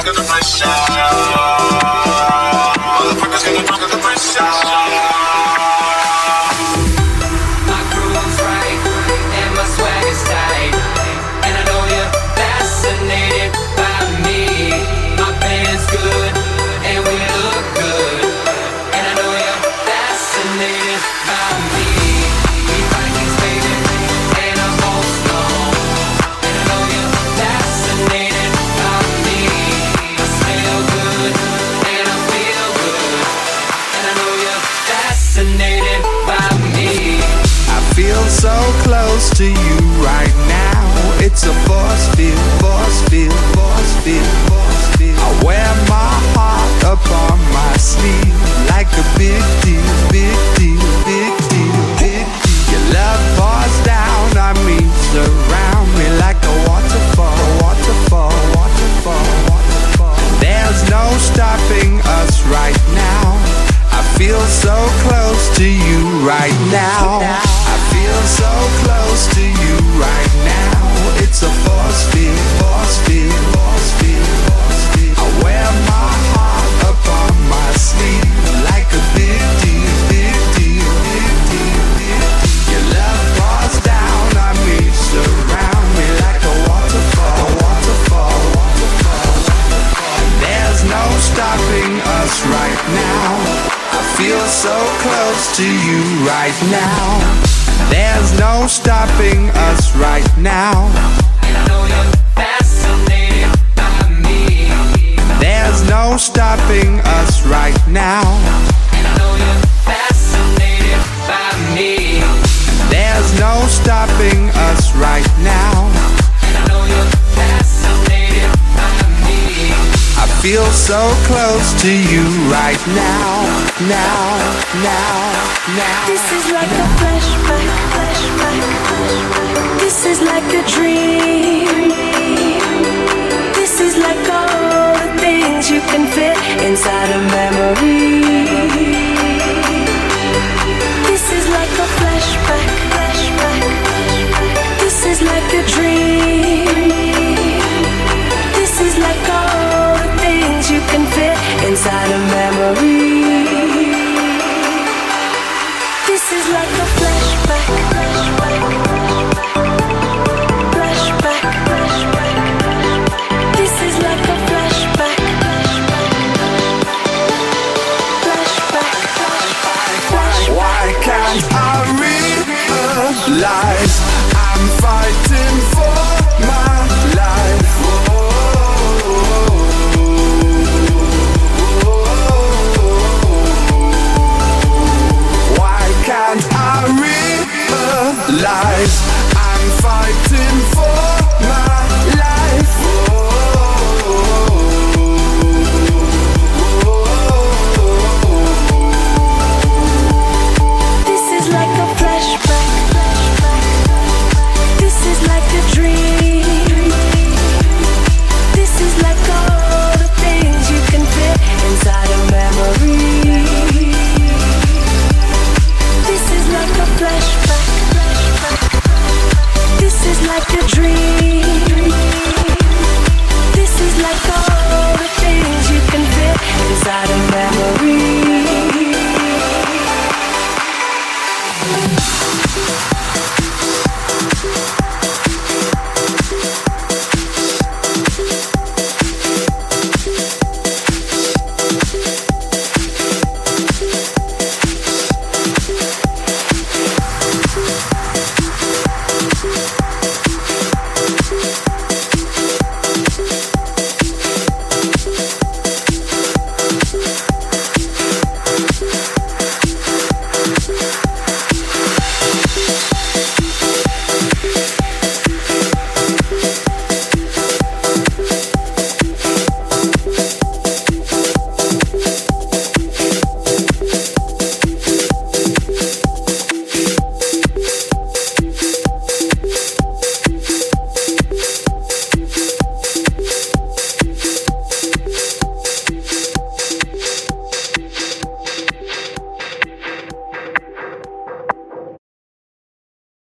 under the pressure. Motherfuckers getting drunk under pressure. My groove's right and my swag is tight, and I know you're fascinated by me. My band's good and we look good, and I know you're fascinated by me. We Vikings, baby, and I'm old stone, and I know you're fascinated by me. I smell good and I feel good, and I know you're fascinated by me. I feel so close to you right now. It's a force field, force field, force field, force field. I wear my heart up on my sleeve like a big deal, big deal, big deal, big deal. Your love pours down on me, surround me like a waterfall, waterfall, waterfall, waterfall. There's no stopping us right now. I feel so close to you right now. I feel so close to you right now. It's a force field, force field, force field, force field. I wear my heart up on my sleeve like a big deal, big deal, big deal, big deal. Your love pours down on me, surround me like a waterfall, waterfall, waterfall, waterfall. There's no stopping us right now. I feel so close to you right now. There's no stopping us right now. And I know you're fascinated by me. There's no stopping us right now. And I know you're fascinated by me. There's no stopping us right now. And I know you're fascinated by me. I feel so close to you right now, now, now, now. This is like a flashback, flashback, flashback. This is like a dream. This is like all the things you can fit inside a memory. This is like a flashback, flashback, flashback. This is like a dream. This is like all the things you can fit inside a memory. This is like a flashback, flashback, flashback, flashback. This is like a flashback, flashback, flashback, flashback. Why can't I realize I'm fighting for my life? Why can't I realize I'm fighting for